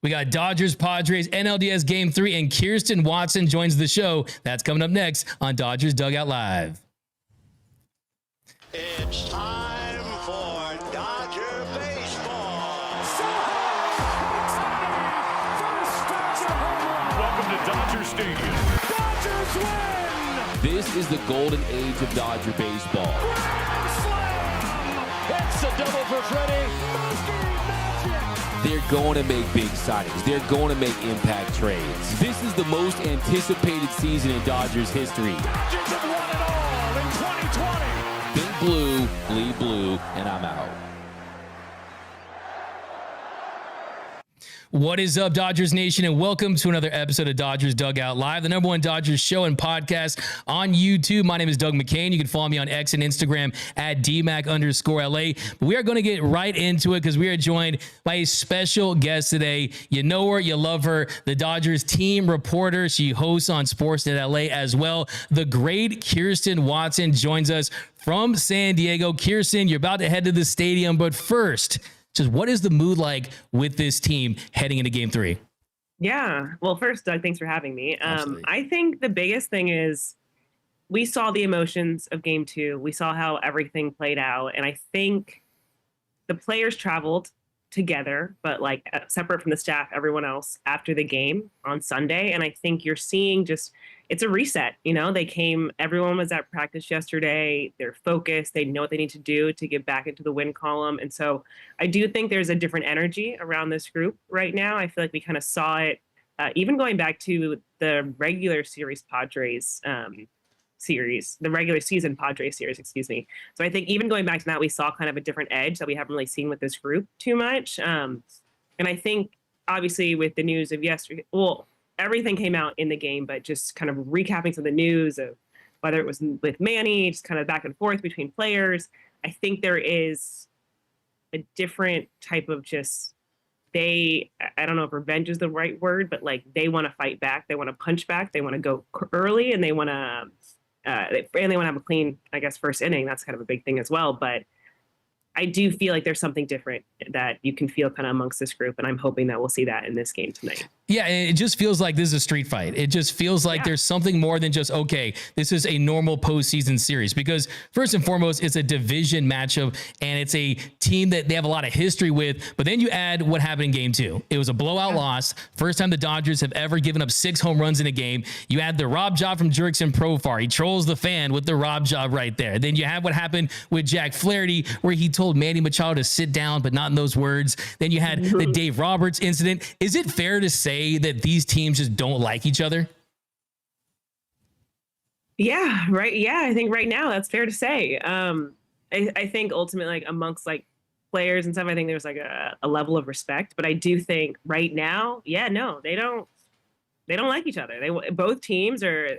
We got Dodgers, Padres, NLDS Game 3, and Kirsten Watson joins the show. That's coming up next on Dodgers Dugout Live. It's time for Dodger baseball. Welcome to Dodger Stadium. Dodgers win! This is the golden age of Dodger baseball. Grand slam! It's a double for Freddie. They're going to make big signings. They're going to make impact trades. This is the most anticipated season in Dodgers history. Dodgers have won it all in 2020. Think blue, bleed blue, and I'm out. What is up, Dodgers Nation, and welcome to another episode of Dodgers Dugout Live, the #1 Dodgers show and podcast on YouTube. My name is Doug McKain. You can follow me on X and Instagram at DMac_LA. But we are going to get right into it because we are joined by a special guest today. You know her, you love her, the Dodgers team reporter. She hosts on Sportsnet LA as well. The great Kirsten Watson joins us from San Diego. Kirsten, you're about to head to the stadium, but first, just what is the mood like with this team heading into Game 3? Yeah. Well, first, Doug, thanks for having me. I think the biggest thing is we saw the emotions of Game 2. We saw how everything played out. And I think the players traveled together, but like separate from the staff, everyone else after the game on Sunday. And I think you're seeing just, it's a reset. You know, everyone was at practice yesterday. They're focused. They know what they need to do to get back into the win column. And so I do think there's a different energy around this group right now. I feel like we kind of saw it even going back to the regular series Padres the regular season Padres series, excuse me. So I think even going back to that, we saw kind of a different edge that we haven't really seen with this group too much. And I think obviously with the news of yesterday, well, everything came out in the game, but just kind of recapping some of the news of whether it was with Manny, just kind of back and forth between players. I think there is a different type of I don't know if revenge is the right word, but like they want to fight back. They want to punch back. They want to go early and they want to have a clean, I guess, first inning. That's kind of a big thing as well. But I do feel like there's something different that you can feel kind of amongst this group. And I'm hoping that we'll see that in this game tonight. Yeah, it just feels like this is a street fight. It just feels like there's something more than just, okay, this is a normal postseason series. Because first and foremost, it's a division matchup, and it's a team that they have a lot of history with. But then you add what happened in Game 2. It was a blowout loss. First time the Dodgers have ever given up 6 home runs in a game. You add the rob job from Jurickson Profar. He trolls the fan with the rob job right there. Then you have what happened with Jack Flaherty, where he told Manny Machado to sit down, but not in those words. Then you had the Dave Roberts incident. Is it fair to say that these teams just don't like each other? Yeah, right. Yeah, I think right now that's fair to say. I think ultimately, like amongst like players and stuff, I think there's like a level of respect. But I do think right now, no, they don't like each other. Both teams are,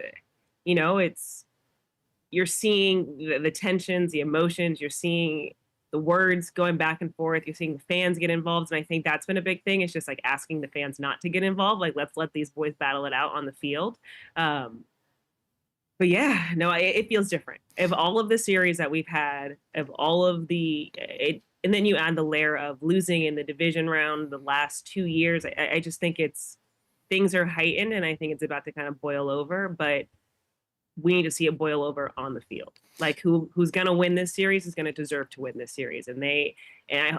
you're seeing the tensions, the emotions. You're seeing the words going back and forth. You're seeing the fans get involved. And I think that's been a big thing. It's just like asking the fans not to get involved. Like, let's let these boys battle it out on the field. But yeah, no, it feels different. Of all of the series that we've had, of all of and then you add the layer of losing in the division round the last 2 years, I just think things are heightened, and I think it's about to kind of boil over. But we need to see it boil over on the field. Like who's going to win this series is going to deserve to win this series.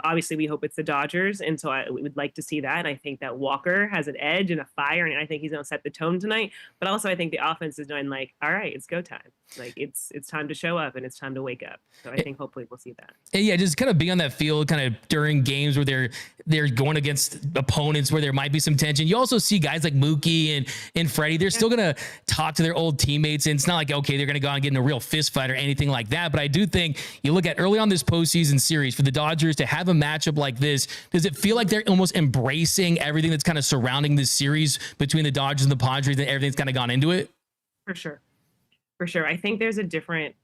Obviously we hope it's the Dodgers. And so we would like to see that. And I think that Walker has an edge and a fire, and I think he's going to set the tone tonight. But also I think the offense is doing like, all right, it's go time. Like it's time to show up and it's time to wake up. So I think hopefully we'll see that. Yeah, just kind of being on that field kind of during games where they're going against opponents where there might be some tension. You also see guys like Mookie and Freddie. They're still going to talk to their old teammates. And it's not like, okay, they're going to go out and get in a real fist fight or anything like that. But I do think you look at early on this postseason series for the Dodgers to have a matchup like this, does it feel like they're almost embracing everything that's kind of surrounding this series between the Dodgers and the Padres and everything's kind of gone into it? For sure. I think there's a different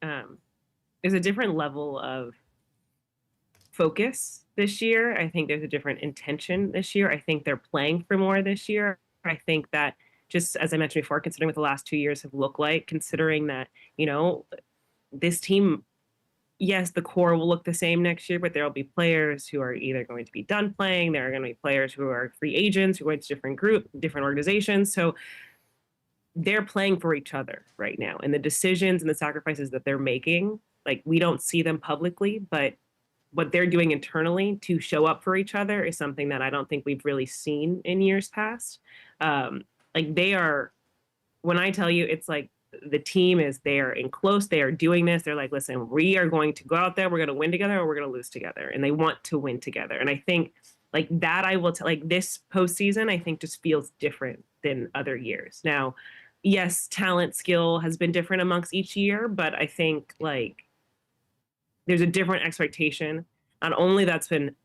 level of focus this year. I think there's a different intention this year. I think they're playing for more this year. I think that just as I mentioned before, considering what the last 2 years have looked like, considering that, this team, yes, the core will look the same next year, but there will be players who are either going to be done playing. There are going to be players who are free agents who went to different organizations. So they're playing for each other right now. And the decisions and the sacrifices that they're making, like, we don't see them publicly, but what they're doing internally to show up for each other is something that I don't think we've really seen in years past. Like, they are, when I tell you, it's like the team is there and close, they are doing this. They're like, listen, we are going to go out there, we're going to win together or we're going to lose together. And they want to win together. And I think like that, I will tell, like, this postseason, I think just feels different than other years. Now, yes, talent, skill has been different amongst each year, but I think like there's a different expectation, not only that's been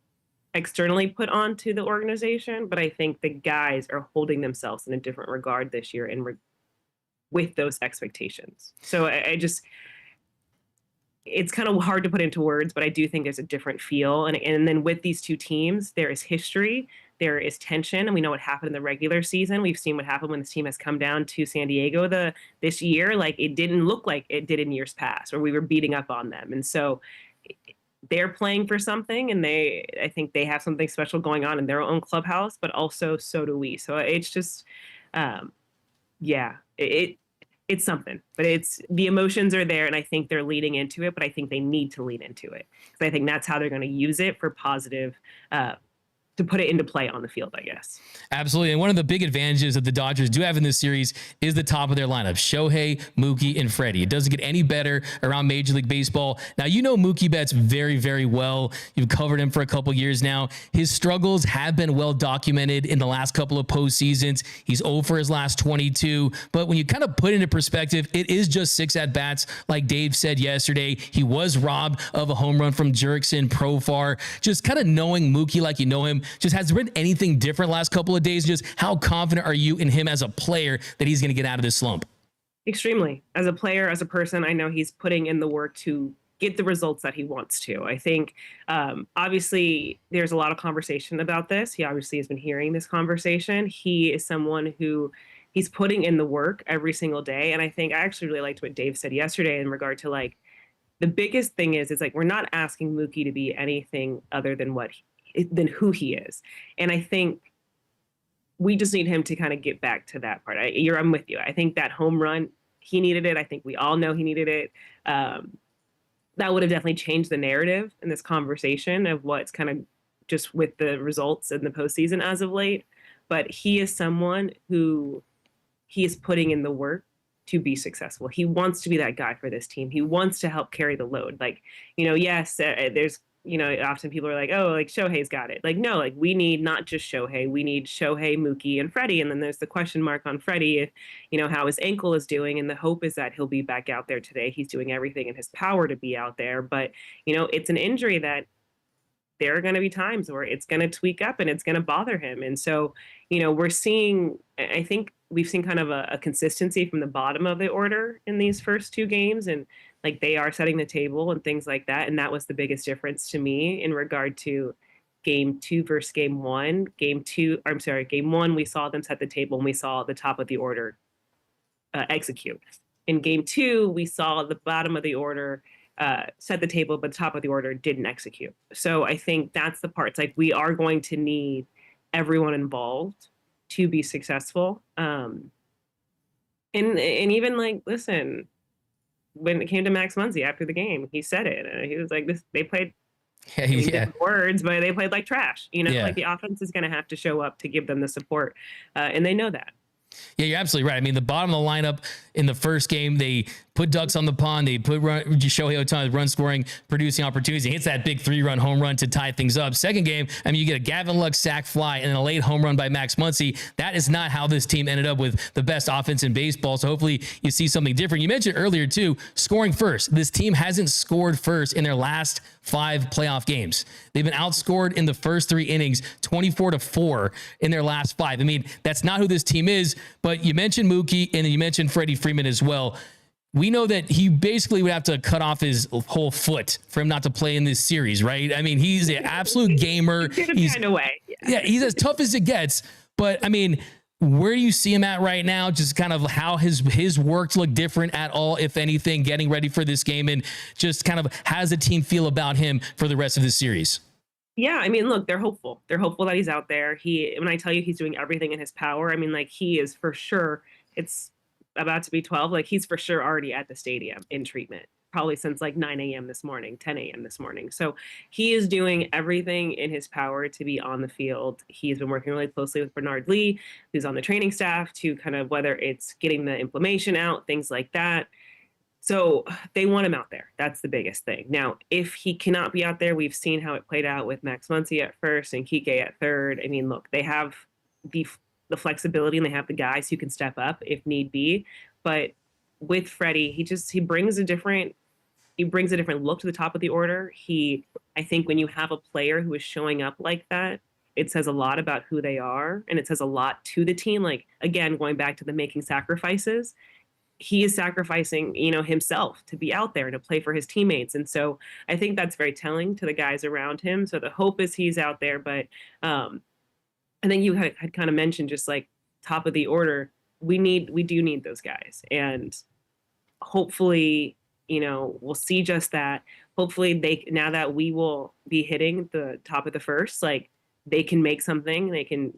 externally put onto the organization, but I think the guys are holding themselves in a different regard this year and with those expectations. So I just, it's kind of hard to put into words, but I do think there's a different feel. And then with these two teams, there is history, there is tension, and we know what happened in the regular season. We've seen what happened when this team has come down to San Diego this year. Like, it didn't look like it did in years past, where we were beating up on them. And so they're playing for something, and I think they have something special going on in their own clubhouse, but also so do we. So it's just, it's something, but the emotions are there, and I think they're leading into it, but I think they need to lead into it, because I think that's how they're going to use it for positive, to put it into play on the field, I guess. Absolutely. And one of the big advantages that the Dodgers do have in this series is the top of their lineup: Shohei, Mookie, and Freddie. It doesn't get any better around Major League Baseball. Now, you know Mookie Betts very, very well. You've covered him for a couple years now. His struggles have been well documented in the last couple of postseasons. He's 0 for his last 22. But when you kind of put it into perspective, it is just 6 at-bats. Like Dave said yesterday, he was robbed of a home run from Jurickson Profar. Just kind of knowing Mookie like you know him, just has there been anything different last couple of days? Just how confident are you in him as a player that he's going to get out of this slump? Extremely. As a player, as a person, I know he's putting in the work to get the results that he wants to. I think, obviously, there's a lot of conversation about this. He obviously has been hearing this conversation. He is someone who he's putting in the work every single day. And I think I actually really liked what Dave said yesterday in regard to, like, the biggest thing is like, we're not asking Mookie to be anything other than than who he is. And I think we just need him to kind of get back to that part. I'm with you. I think that home run, he needed it. I think we all know he needed it. That would have definitely changed the narrative in this conversation of what's kind of just with the results in the postseason as of late. But he is someone who he is putting in the work to be successful. He wants to be that guy for this team. He wants to help carry the load. Like, yes, there's, often people are like, oh, like Shohei's got it. Like, no, like we need not just Shohei, we need Shohei, Mookie, and Freddie. And then there's the question mark on Freddie, if, how his ankle is doing. And the hope is that he'll be back out there today. He's doing everything in his power to be out there. But, it's an injury that there are going to be times where it's going to tweak up and it's going to bother him. And so, I think we've seen kind of a consistency from the bottom of the order in these first 2 games. And like, they are setting the table and things like that. And that was the biggest difference to me in regard to game 2 versus game 1. Game 1, we saw them set the table and we saw the top of the order execute. In game 2, we saw the bottom of the order set the table, but the top of the order didn't execute. So I think that's the part. It's like, we are going to need everyone involved to be successful. And even like, listen, when it came to Max Muncy after the game, he said it. He was like, they played words, but they played like trash. Like the offense is going to have to show up to give them the support. And they know that. Yeah, you're absolutely right. I mean, the bottom of the lineup in the first game, they put ducks on the pond. They put Shohei Ohtani run scoring, producing opportunities. He hits that big 3-run home run to tie things up. Second game, I mean, you get a Gavin Lux sac fly and then a late home run by Max Muncy. That is not how this team ended up with the best offense in baseball. So hopefully you see something different. You mentioned earlier too, scoring first. This team hasn't scored first in their last 5 playoff games. They've been outscored in the first 3 innings, 24-4 in their last 5. I mean, that's not who this team is. But you mentioned Mookie and you mentioned Freddie Freeman as well. We know that he basically would have to cut off his whole foot for him not to play in this series, right? I mean, he's an absolute gamer. He's kind of way. Yeah, he's as tough as it gets. But I mean, where do you see him at right now? Just kind of how his works look different at all, if anything, getting ready for this game, and just kind of how does the team feel about him for the rest of the series? Yeah, I mean, look, they're hopeful. They're hopeful that he's out there. When I tell you he's doing everything in his power, I mean, like, he is for sure. It's about to be 12. Like, he's for sure already at the stadium in treatment, probably since like 9 a.m. this morning, 10 a.m. this morning. So he is doing everything in his power to be on the field. He's been working really closely with Bernard Lee, who's on the training staff, to kind of whether it's getting the inflammation out, things like that. So they want him out there. That's the biggest thing. Now, if he cannot be out there, we've seen how it played out with Max Muncy at first and Kike at third. I mean, look, they have the flexibility and they have the guys who can step up if need be. But with Freddie, he brings a different look to the top of the order. I think when you have a player who is showing up like that, it says a lot about who they are, and it says a lot to the team. Like, again, going back to the making sacrifices, he is sacrificing, himself to be out there and to play for his teammates. And so I think that's very telling to the guys around him. So the hope is he's out there. But and then you had kind of mentioned just like top of the order, we do need those guys. And hopefully, we'll see just that. Hopefully now that we will be hitting the top of the first, like, they can make something, they can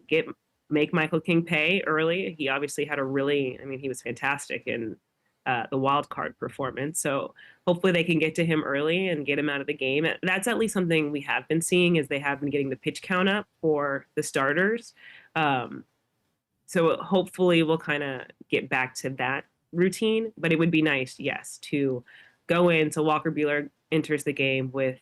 make Michael King pay early. He obviously had he was fantastic in the wild card performance. So hopefully they can get to him early and get him out of the game. That's at least something we have been seeing, is they have been getting the pitch count up for the starters. So hopefully we'll kind of get back to that routine, but it would be nice, yes, to go in. So Walker Buehler enters the game with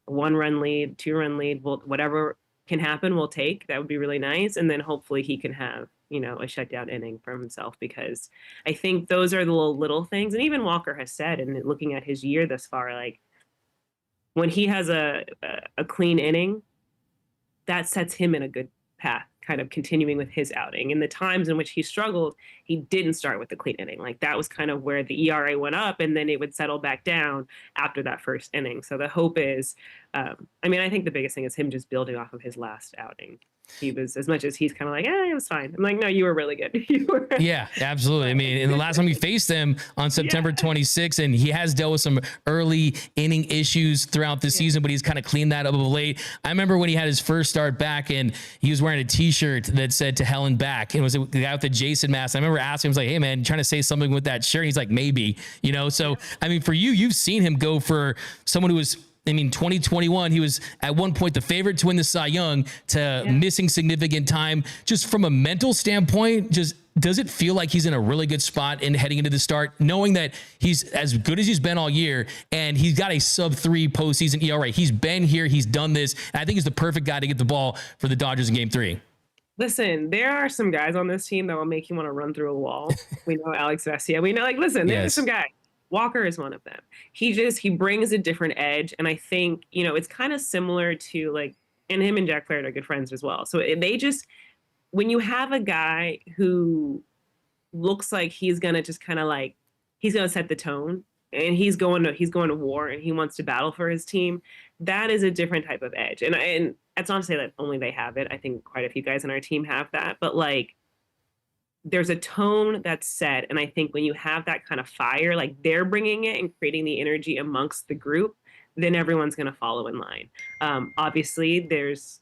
a 1-run lead, 2-run lead, whatever can happen, we'll take. That would be really nice. And then hopefully he can have, a shutdown inning for himself, because I think those are the little things. And even Walker has said, and looking at his year thus far, like, when he has a clean inning, that sets him in a good path, kind of continuing with his outing. In the times in which he struggled, he didn't start with the clean inning. Like, that was kind of where the ERA went up, and then it would settle back down after that first inning. So the hope is, I think the biggest thing is him just building off of his last outing. He was, as much as he's kind of like, it was fine. I'm like, no, you were really good. Yeah, absolutely. I mean, in the last time we faced him on September 26th, and he has dealt with some early inning issues throughout the season, but he's kind of cleaned that up of late. I remember when he had his first start back, and he was wearing a t-shirt that said "To Hell and Back." And it was the guy with the Jason mask. I remember asking him, I was like, hey man, trying to say something with that shirt? And he's like, maybe, so, I mean, for you've seen him go for someone who was, 2021, he was at one point the favorite to win the Cy Young, to missing significant time. Just from a mental standpoint, does it feel like he's in a really good spot in heading into the start, knowing that he's as good as he's been all year, and he's got a sub-3 postseason ERA? He's been here, he's done this, and I think he's the perfect guy to get the ball for the Dodgers in Game 3. Listen, there are some guys on this team that will make you want to run through a wall. We know Alex Vesia. We know, there's some guys. Walker is one of them. He brings a different edge. And I think, it's kind of similar to and him and Jack Flaherty are good friends as well. So when you have a guy who looks like he's going to just kind of he's going to set the tone, and he's going to war, and he wants to battle for his team, that is a different type of edge. And that's not to say that only they have it. I think quite a few guys on our team have that, but there's a tone that's set. And I think when you have that kind of fire, they're bringing it and creating the energy amongst the group, then everyone's going to follow in line. Obviously,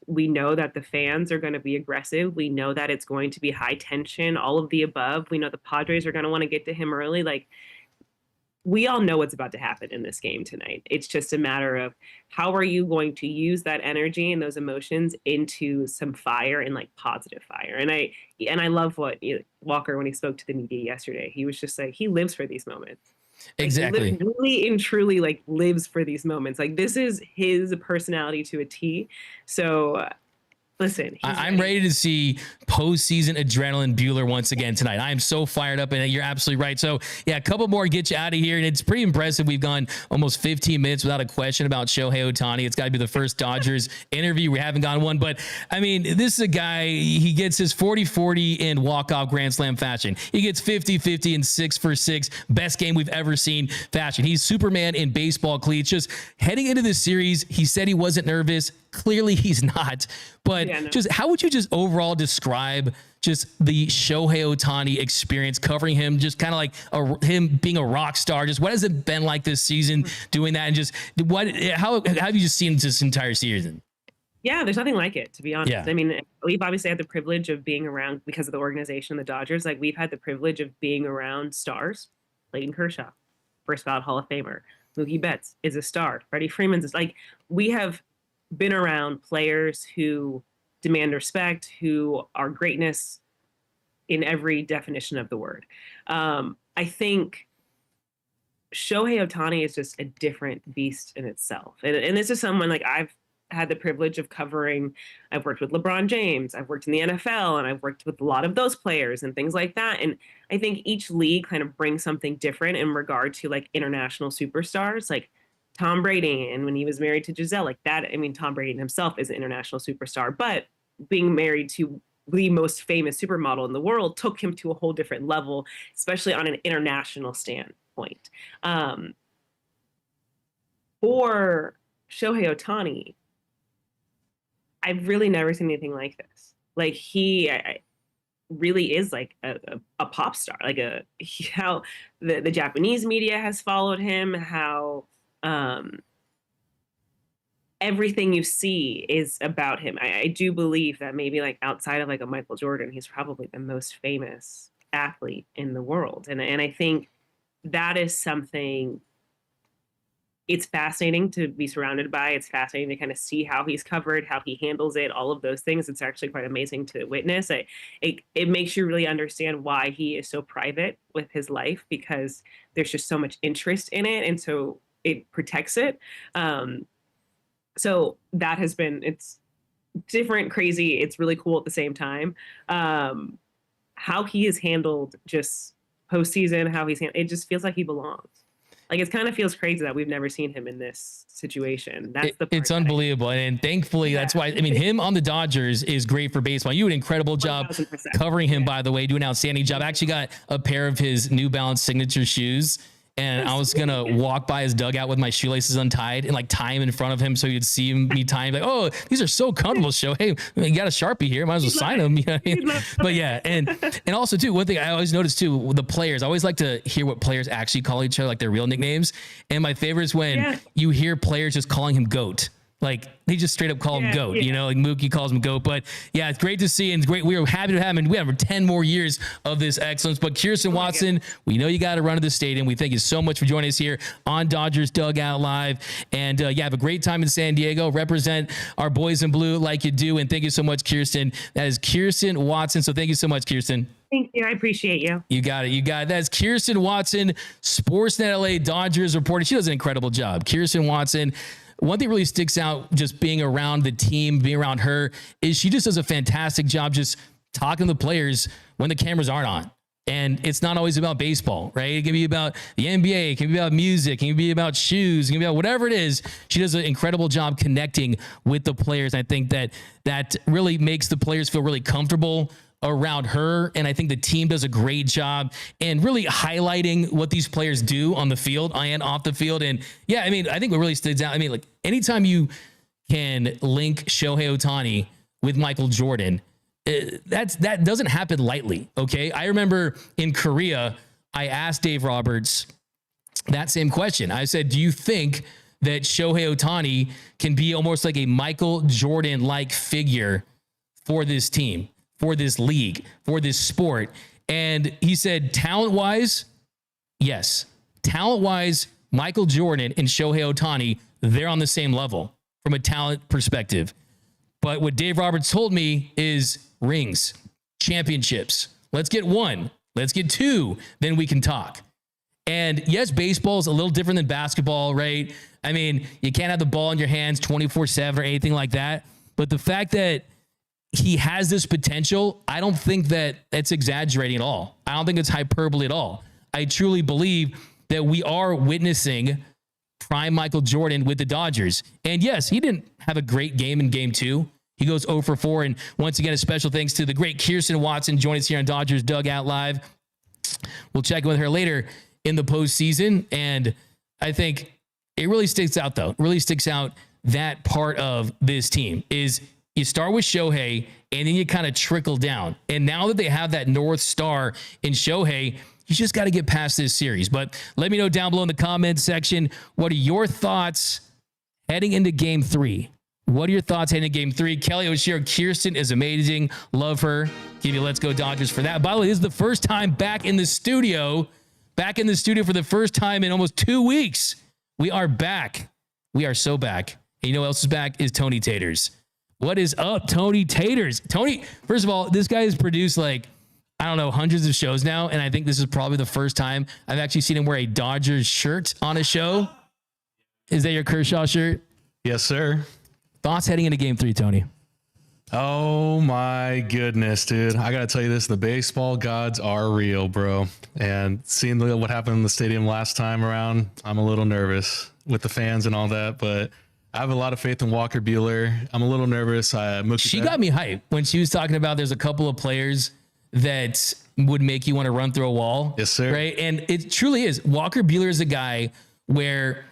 we know that the fans are going to be aggressive. We know that it's going to be high tension, all of the above. We know the Padres are going to want to get to him early. We all know what's about to happen in this game tonight. It's just a matter of how are you going to use that energy and those emotions into some fire and positive fire. And I love what Walker, when he spoke to the media yesterday, he was just he lives for these moments. Exactly. He really and truly lives for these moments. This is his personality to a T. So listen, I'm ready to see postseason adrenaline Buehler once again tonight. I'm so fired up, and you're absolutely right. So yeah, a couple more, get you out of here. And it's pretty impressive. We've gone almost 15 minutes without a question about Shohei Ohtani. It's got to be the first Dodgers interview. We haven't gone one, but this is a guy, he gets his 40-40 in walk-off Grand Slam fashion. He gets 50-50 and 6 for 6, best game we've ever seen fashion. He's Superman in baseball cleats. Just heading into this series, he said he wasn't nervous. Clearly he's not, But Yeah, no. just how would you just overall describe just the Shohei Ohtani experience, covering him, just kind of like him being a rock star? Just what has it been like this season doing that? And just how have you just seen this entire season? Yeah, there's nothing like it, to be honest. Yeah. I mean, we've obviously had the privilege of being around because of the organization, the Dodgers. Like, we've had the privilege of being around stars. Clayton Kershaw, first ballot Hall of Famer. Mookie Betts is a star. Freddie Freeman's is like, we have been around players who demand respect, who are greatness in every definition of the word. I think Shohei Ohtani is just a different beast in itself. And this is someone like I've had the privilege of covering. I've worked with LeBron James, I've worked in the NFL, and I've worked with a lot of those players and things like that. And I think each league kind of brings something different in regard to like international superstars, like Tom Brady. And when he was married to Giselle, like that, I mean, Tom Brady himself is an international superstar, but being married to the most famous supermodel in the world took him to a whole different level, especially on an international standpoint. For Shohei Ohtani, I've really never seen anything like this. Like he really is like a pop star. Like how the Japanese media has followed him. How everything you see is about him. I do believe that maybe like outside of like a Michael Jordan, he's probably the most famous athlete in the world. And I think that is something. It's fascinating to be surrounded by. It's fascinating to kind of see how he's covered, how he handles it, all of those things. It's actually quite amazing to witness. It makes you really understand why he is so private with his life, because there's just so much interest in it. And so it protects it. So that has been, it's different, crazy. It's really cool at the same time. How he has handled just postseason, it just feels like he belongs. Like, it kind of feels crazy that we've never seen him in this situation. That's the part it's unbelievable. And thankfully, that's why, I mean, him on the Dodgers is great for baseball. You did an incredible job 1000%. covering him, by the way, do an outstanding job. I actually got a pair of his New Balance signature shoes, and I was going to walk by his dugout with my shoelaces untied and like tie him in front of him so you'd see me tying. Like, oh, these are so comfortable, Shohei. You got a Sharpie here. Might as well sign them. You know what I mean? But yeah. And also too, one thing I always notice too, with the players, I always like to hear what players actually call each other, like their real nicknames. And my favorite is when you hear players just calling him GOAT. Like they just straight up call him GOAT, you know, like Mookie calls him GOAT. But yeah, it's great to see, and it's great. We are happy to have him, and we have 10 more years of this excellence. But Kirsten Watson, we know you got to run to the stadium. We thank you so much for joining us here on Dodgers Dugout Live. And yeah, have a great time in San Diego. Represent our boys in blue like you do. And thank you so much, Kirsten. That is Kirsten Watson. So thank you so much, Kirsten. Thank you. I appreciate you. You got it. You got it. That's Kirsten Watson, Sportsnet LA Dodgers reporter. She does an incredible job. Kirsten Watson. One thing really sticks out just being around the team, being around her, is she just does a fantastic job just talking to the players when the cameras aren't on. And it's not always about baseball, right? It can be about the NBA, it can be about music, it can be about shoes, it can be about whatever it is. She does an incredible job connecting with the players. I think that really makes the players feel really comfortable around her. And I think the team does a great job and really highlighting what these players do on the field and off the field. And yeah, I mean, I think what really stands out, I mean, like anytime you can link Shohei Ohtani with Michael Jordan, that doesn't happen lightly. Okay. I remember in Korea, I asked Dave Roberts that same question. I said, do you think that Shohei Ohtani can be almost like a Michael Jordan-like figure for this team, for this league, for this sport? And he said, talent-wise, yes. Talent-wise, Michael Jordan and Shohei Ohtani, they're on the same level from a talent perspective. But what Dave Roberts told me is rings, championships. Let's get one. Let's get two. Then we can talk. And yes, baseball is a little different than basketball, right? I mean, you can't have the ball in your hands 24/7 or anything like that. But the fact that he has this potential, I don't think that that's exaggerating at all. I don't think it's hyperbole at all. I truly believe that we are witnessing prime Michael Jordan with the Dodgers. And yes, he didn't have a great game in game 2. He goes 0 for 4. And once again, a special thanks to the great Kirsten Watson joining us here on Dodgers Dugout Live. We'll check in with her later in the postseason. And I think it really sticks out, though. It really sticks out that part of this team is You start with Shohei, and then you kind of trickle down. And now that they have that North Star in Shohei, you just got to get past this series. But let me know down below in the comments section, what are your thoughts heading into Game 3? What are your thoughts heading into Game 3? Kelly O'Shea, Kirsten is amazing. Love her. Give you Let's Go Dodgers for that. By the way, this is the first time back in the studio. Back in the studio for the first time in almost 2 weeks. We are back. We are so back. And you know who else is back? Is Tony Taters. What is up, Tony Taters? Tony, first of all, this guy has produced hundreds of shows now, and I think this is probably the first time I've actually seen him wear a Dodgers shirt on a show. Is that your Kershaw shirt? Yes, sir. Thoughts heading into Game 3, Tony? Oh my goodness, dude. I got to tell you this, the baseball gods are real, bro. And seeing what happened in the stadium last time around, I'm a little nervous with the fans and all that, but I have a lot of faith in Walker Buehler. I'm a little nervous. She got me hyped when she was talking about there's a couple of players that would make you want to run through a wall. Yes, sir. Right? And it truly is. Walker Buehler is a guy where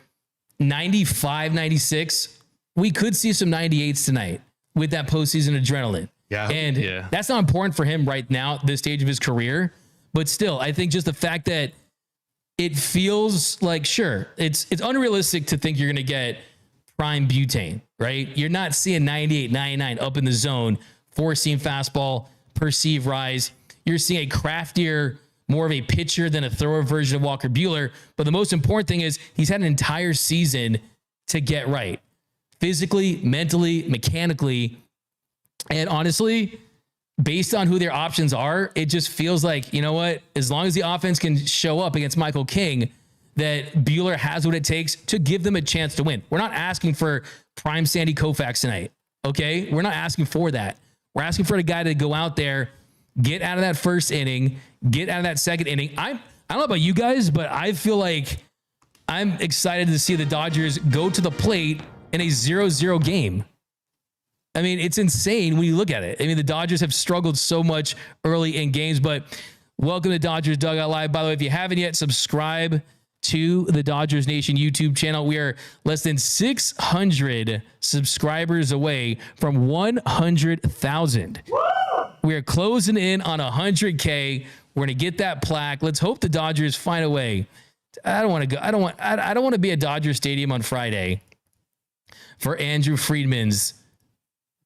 95, 96, we could see some 98s tonight with that postseason adrenaline. Yeah. And that's not important for him right now at this stage of his career. But still, I think just the fact that it feels like, sure, it's unrealistic to think you're going to get prime butane, right? You're not seeing 98, 99 up in the zone, 4-seam fastball, perceived rise. You're seeing a craftier, more of a pitcher than a thrower version of Walker Buehler. But the most important thing is he's had an entire season to get right. Physically, mentally, mechanically. And honestly, based on who their options are, it just feels like, you know what? As long as the offense can show up against Michael King, that Buehler has what it takes to give them a chance to win. We're not asking for prime Sandy Koufax tonight, okay? We're not asking for that. We're asking for the guy to go out there, get out of that first inning, get out of that second inning. I don't know about you guys, but I feel like I'm excited to see the Dodgers go to the plate in a 0-0 game. I mean, it's insane when you look at it. I mean, the Dodgers have struggled so much early in games, but welcome to Dodgers Dugout Live. By the way, if you haven't yet, subscribe to the Dodgers Nation YouTube channel. We are less than 600 subscribers away from 100,000. We are closing in on 100K. We're going to get that plaque. Let's hope the Dodgers find a way. I don't want to go. I don't want to be at Dodger Stadium on Friday for Andrew Friedman's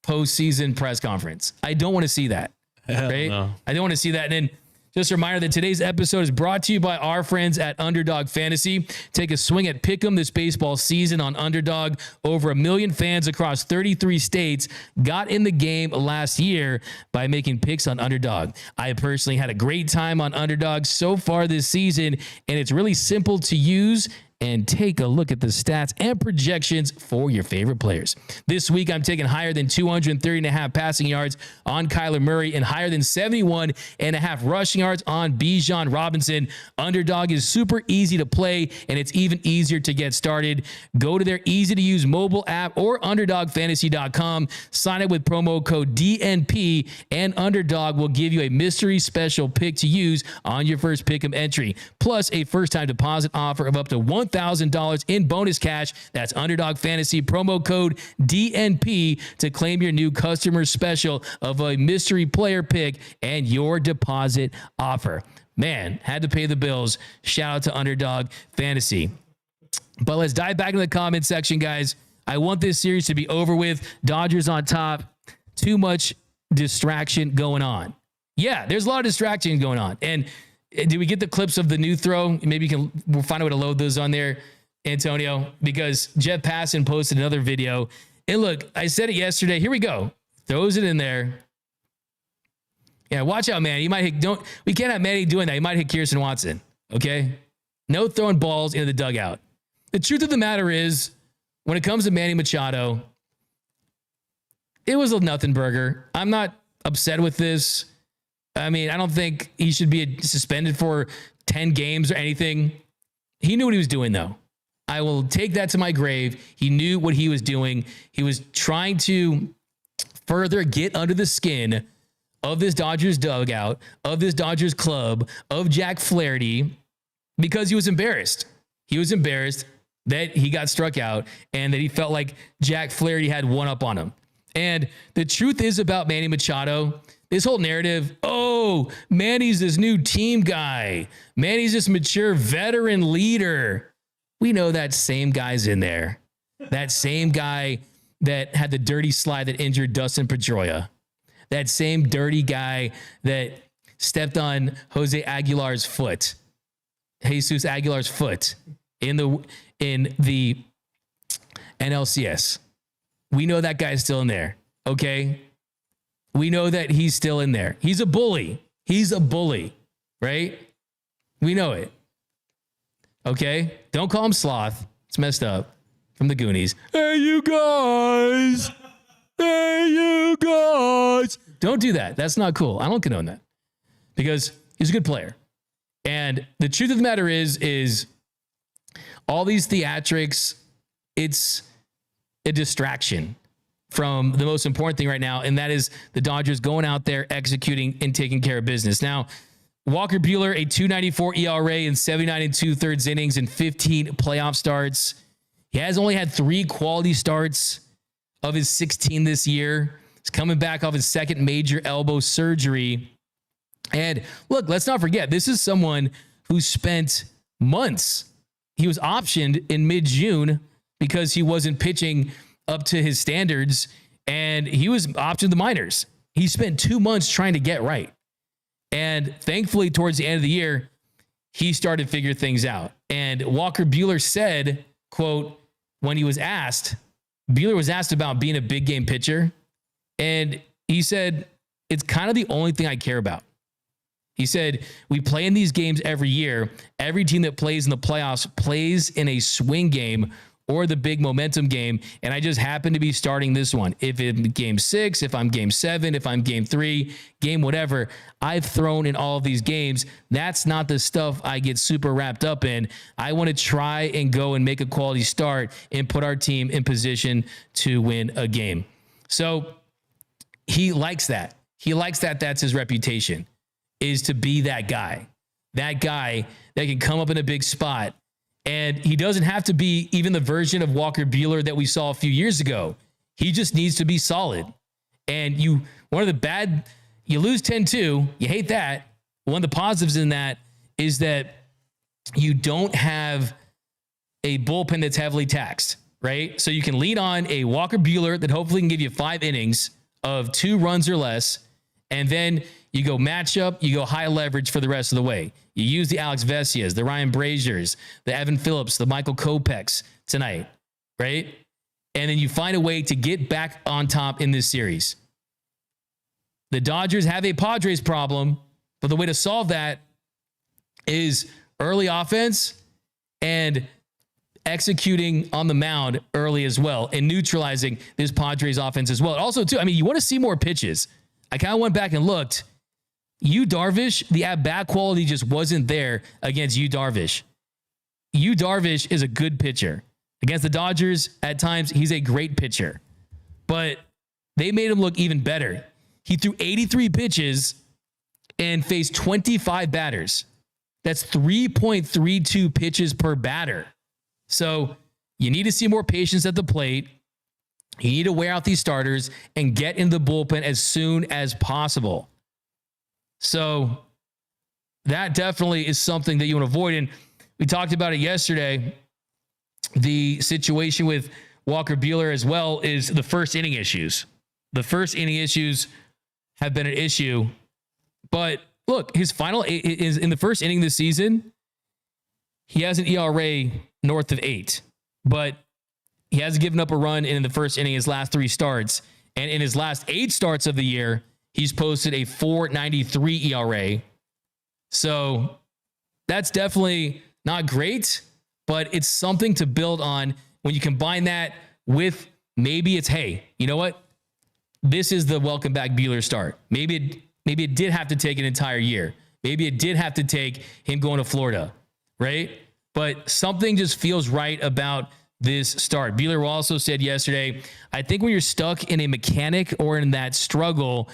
postseason press conference. I don't want to see that. Right? No. I don't want to see that. And then just a reminder that today's episode is brought to you by our friends at Underdog Fantasy. Take a swing at Pick'em this baseball season on Underdog. Over 1 million fans across 33 states got in the game last year by making picks on Underdog. I personally had a great time on Underdog so far this season, and it's really simple to use. And take a look at the stats and projections for your favorite players. This week, I'm taking higher than 230.5 passing yards on Kyler Murray and higher than 71.5 rushing yards on Bijan Robinson. Underdog is super easy to play, and it's even easier to get started. Go to their easy-to-use mobile app or UnderdogFantasy.com. Sign up with promo code DNP, and Underdog will give you a mystery special pick to use on your first Pick'em entry, plus a first-time deposit offer of up to $1,000 in bonus cash. That's Underdog Fantasy, promo code DNP to claim your new customer special of a mystery player pick and your deposit offer. Man, had to pay the bills. Shout out to Underdog Fantasy. But let's dive back into the comment section, guys. I want this series to be over with. Dodgers on top. Too much distraction going on. Yeah, there's a lot of distraction going on. And did we get the clips of the new throw? Maybe we'll find a way to load those on there, Antonio, because Jeff Passan posted another video. And look, I said it yesterday. Here we go. Throws it in there. Yeah, watch out, man. You might hit, we can't have Manny doing that. He might hit Kirsten Watson. Okay? No throwing balls into the dugout. The truth of the matter is, when it comes to Manny Machado, it was a nothing burger. I'm not upset with this. I mean, I don't think he should be suspended for 10 games or anything. He knew what he was doing, though. I will take that to my grave. He knew what he was doing. He was trying to further get under the skin of this Dodgers dugout, of this Dodgers club, of Jack Flaherty, because he was embarrassed. He was embarrassed that he got struck out and that he felt like Jack Flaherty had one up on him. And the truth is about Manny Machado, this whole narrative, oh, Manny's this new team guy. Manny's this mature veteran leader. We know that same guy's in there. That same guy that had the dirty slide that injured Dustin Pedroia. That same dirty guy that stepped on Jesus Aguilar's foot in the NLCS. We know that guy's still in there, okay? We know that he's still in there. He's a bully. He's a bully, right? We know it. Okay? Don't call him sloth. It's messed up. From the Goonies. Hey, you guys. Hey, you guys. Don't do that. That's not cool. I don't condone that because he's a good player. And the truth of the matter is all these theatrics, it's a distraction from the most important thing right now, and that is the Dodgers going out there, executing, and taking care of business. Now, Walker Buehler, a 2.94 ERA in 79 2/3 innings and 15 playoff starts. He has only had 3 quality starts of his 16 this year. He's coming back off his second major elbow surgery. And look, let's not forget, this is someone who spent months. He was optioned in mid-June because he wasn't pitching up to his standards, and he was optioned to the minors. He spent 2 months trying to get right. And thankfully, towards the end of the year, he started to figure things out. And Walker Buehler said, quote, when he was asked, Buehler was asked about being a big game pitcher, and he said, it's kind of the only thing I care about. He said, we play in these games every year. Every team that plays in the playoffs plays in a swing game or the big momentum game, and I just happen to be starting this one. If it's game 6, if I'm game 7, if I'm game 3, game whatever, I've thrown in all of these games. That's not the stuff I get super wrapped up in. I want to try and go and make a quality start and put our team in position to win a game. So he likes that. He likes that. That's his reputation, is to be that guy that can come up in a big spot. And he doesn't have to be even the version of Walker Buehler that we saw a few years ago. He just needs to be solid. And you lose 10-2, you hate that. One of the positives in that is that you don't have a bullpen that's heavily taxed, right? So you can lean on a Walker Buehler that hopefully can give you 5 innings of 2 runs or less. And then you go matchup, you go high leverage for the rest of the way. You use the Alex Vesias, the Ryan Braziers, the Evan Phillips, the Michael Kopechs tonight, right? And then you find a way to get back on top in this series. The Dodgers have a Padres problem, but the way to solve that is early offense and executing on the mound early as well and neutralizing this Padres offense as well. Also, too, I mean, you want to see more pitches. I kind of went back and looked. Darvish, the at-bat quality just wasn't there against Darvish. Darvish is a good pitcher. Against the Dodgers, at times, he's a great pitcher. But they made him look even better. He threw 83 pitches and faced 25 batters. That's 3.32 pitches per batter. So you need to see more patience at the plate. You need to wear out these starters and get in the bullpen as soon as possible. So that definitely is something that you want to avoid. And we talked about it yesterday. The situation with Walker Buehler as well is the first inning issues. The first inning issues have been an issue. But look, his final is in the first inning this season. He has an ERA north of 8, but he hasn't given up a run in the first inning his last 3 starts. And in his last 8 starts of the year, he's posted a 4.93 ERA. So that's definitely not great, but it's something to build on when you combine that with maybe it's, hey, you know what? This is the welcome back Buehler start. Maybe it did have to take an entire year. Maybe it did have to take him going to Florida, right? But something just feels right about this start. Buehler also said yesterday, I think when you're stuck in a mechanic or in that struggle,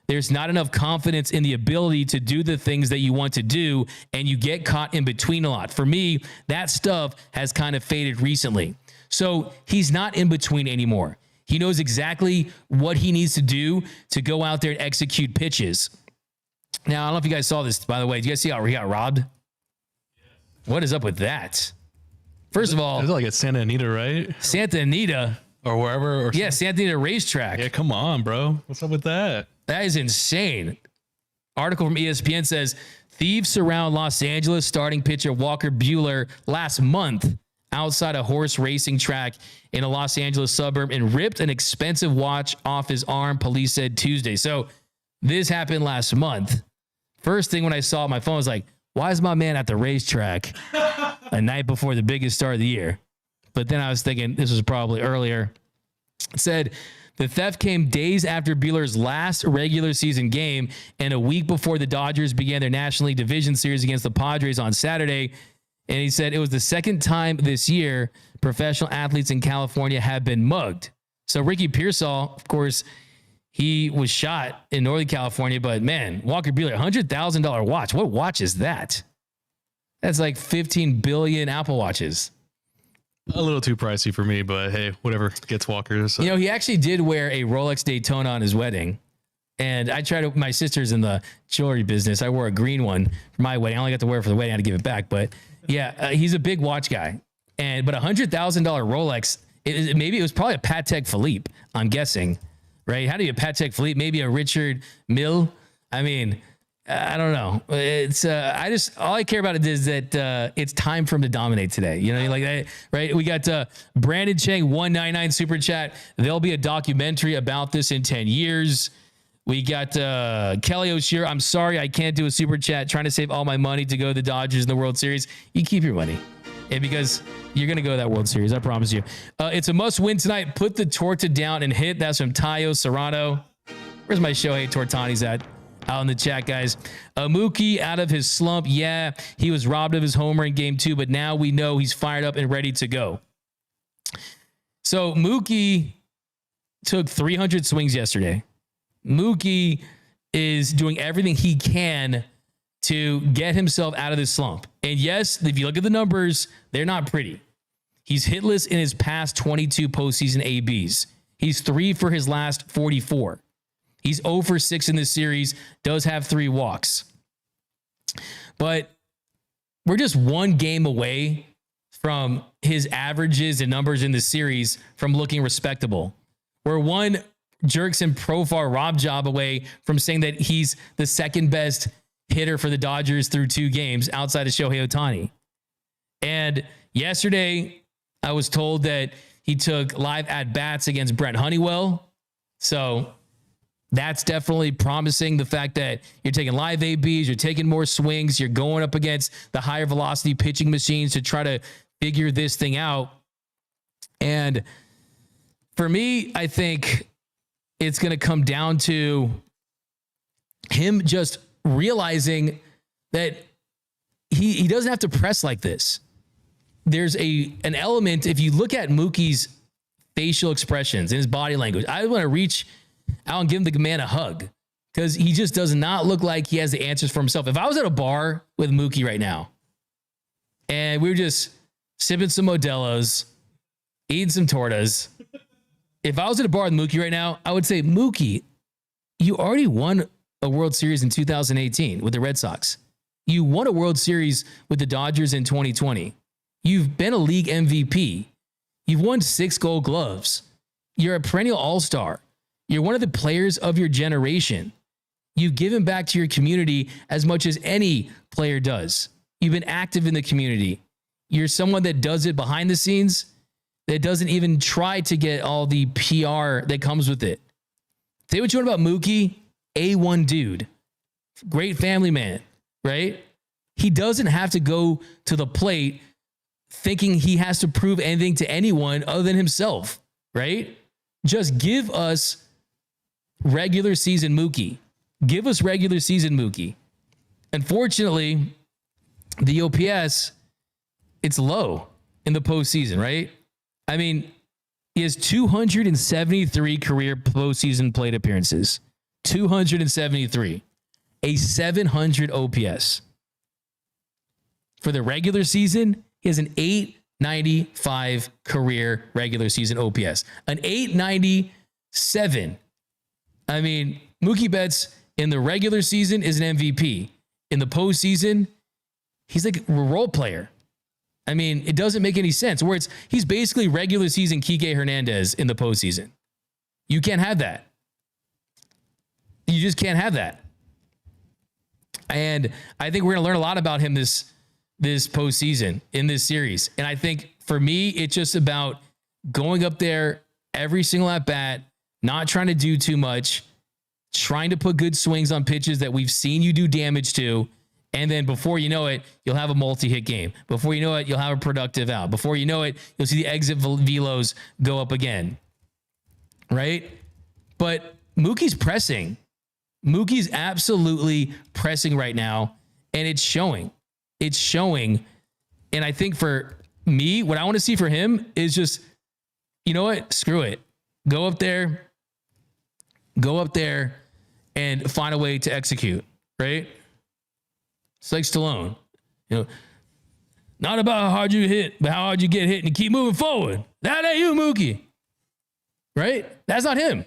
there's not enough confidence in the ability to do the things that you want to do, and you get caught in between a lot. For me, that stuff has kind of faded recently. So he's not in between anymore. He knows exactly what he needs to do to go out there and execute pitches. Now, I don't know if you guys saw this, by the way. Did you guys see how he got robbed? What is up with that? First of all, It's like at Santa Anita, right? Santa Anita. Or wherever. Or Yeah, Santa Anita racetrack. Yeah, come on, bro. What's up with that? That is insane. Article from ESPN says thieves surround Los Angeles starting pitcher Walker Buehler last month outside a horse racing track in a Los Angeles suburb and ripped an expensive watch off his arm, police said Tuesday. So this happened last month. First thing when I saw it, my phone was like, why is my man at the racetrack a night before the biggest start of the year? But then I was thinking this was probably earlier. It said the theft came days after Buehler's last regular season game and a week before the Dodgers began their National League Division Series against the Padres on Saturday. And he said it was the second time this year professional athletes in California have been mugged. So Ricky Pearsall, of course, he was shot in Northern California, but man, Walker Buehler, $100,000 watch. What watch is that? That's like 15 billion Apple Watches. A little too pricey for me, but hey, whatever gets Walker. So. You know, he actually did wear a Rolex Daytona on his wedding. And I tried to, my sister's in the jewelry business. I wore a green one for my wedding. I only got to wear it for the wedding. I had to give it back. But yeah, he's a big watch guy. But $100,000 Rolex, maybe it was probably a Patek Philippe, I'm guessing, right? How do you Patek Philippe? Maybe a Richard Mille? I mean, I don't know. It's all I care about it is that it's time for him to dominate today. You know, like that, right? We got Brandon Chang 199 super chat. There'll be a documentary about this in 10 years. We got Kelly O'Shear. I'm sorry I can't do a super chat. Trying to save all my money to go to the Dodgers in the World Series. You keep your money, and because you're gonna go to that World Series, I promise you. It's a must-win tonight. Put the torta down and hit. That's from Tayo Serrano. Where's my Shohei Tortani's at? Out in the chat, guys. Mookie out of his slump. Yeah, he was robbed of his homer in game 2, but now we know he's fired up and ready to go. So Mookie took 300 swings yesterday. Mookie is doing everything he can to get himself out of this slump. And yes, if you look at the numbers, they're not pretty. He's hitless in his past 22 postseason ABs. He's 3 for his last 44. He's 0 for 6 in this series, does have 3 walks. But we're just one game away from his averages and numbers in the series from looking respectable. We're one Jerkson Profar Rob job away from saying that he's the second best hitter for the Dodgers through 2 games outside of Shohei Ohtani. And yesterday, I was told that he took live at-bats against Brent Honeywell. So that's definitely promising, the fact that you're taking live ABs, you're taking more swings, you're going up against the higher velocity pitching machines to try to figure this thing out. And for me, I think it's going to come down to him just realizing that he doesn't have to press like this. There's an element, if you look at Mookie's facial expressions and his body language, I want to reach out and give the man a hug because he just does not look like he has the answers for himself. If I was at a bar with Mookie right now and we were just sipping some Modelo's, eating some tortas, if I was at a bar with Mookie right now, I would say, Mookie, you already won a World Series in 2018 with the Red Sox. You won a World Series with the Dodgers in 2020. You've been a league MVP. You've won 6 Gold Gloves. You're a perennial all-star. You're one of the players of your generation. You've given back to your community as much as any player does. You've been active in the community. You're someone that does it behind the scenes, that doesn't even try to get all the PR that comes with it. Say what you want about Mookie, A1 dude, great family man, right? He doesn't have to go to the plate thinking he has to prove anything to anyone other than himself, right? Just give us regular season Mookie. Give us regular season Mookie. Unfortunately, the OPS, it's low in the postseason, right? I mean, he has 273 career postseason plate appearances. 273. A 700 OPS. For the regular season, he has an 895 career regular season OPS, an 897. I mean, Mookie Betts in the regular season is an MVP. In the postseason, he's like a role player. I mean, it doesn't make any sense. Where he's basically regular season Kike Hernandez in the postseason. You can't have that. You just can't have that. And I think we're going to learn a lot about him this postseason in this series. And I think for me, it's just about going up there every single at bat, not trying to do too much, trying to put good swings on pitches that we've seen you do damage to. And then before you know it, you'll have a multi-hit game. Before you know it, you'll have a productive out. Before you know it, you'll see the exit velos go up again. Right? But Mookie's pressing. Mookie's absolutely pressing right now, and it's showing. It's showing. And I think for me, what I want to see for him is just, you know what? Screw it. Go up there and find a way to execute, right? It's like Stallone, you know, not about how hard you hit, but how hard you get hit and keep moving forward. That ain't you, Mookie, right? That's not him.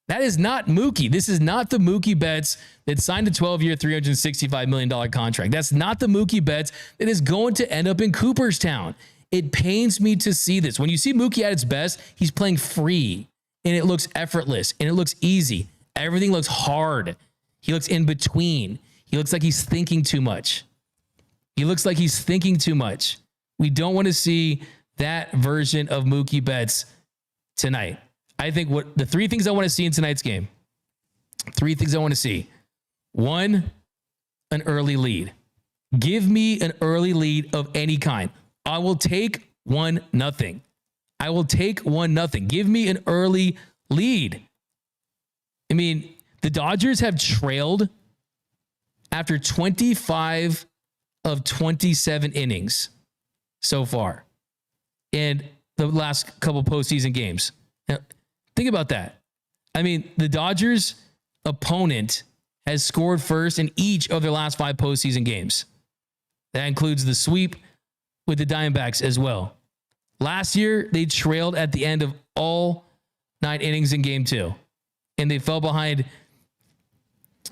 That is not Mookie. This is not the Mookie Betts that signed a 12-year, $365 million contract. That's not the Mookie Betts that is going to end up in Cooperstown. It pains me to see this. When you see Mookie at its best, he's playing free, and it looks effortless, and it looks easy. Everything looks hard. He looks in between. He looks like he's thinking too much. We don't want to see that version of Mookie Betts tonight. I think what the three things I want to see in tonight's game, 3 things I want to see. 1, an early lead. Give me an early lead of any kind. I will take 1-0. I will take 1-0. Give me an early lead. I mean, the Dodgers have trailed after 25 of 27 innings so far in the last couple postseason games. Now, think about that. I mean, the Dodgers' opponent has scored first in each of their last 5 postseason games. That includes the sweep with the Diamondbacks as well. Last year, they trailed at the end of all 9 innings in Game 2, and they fell behind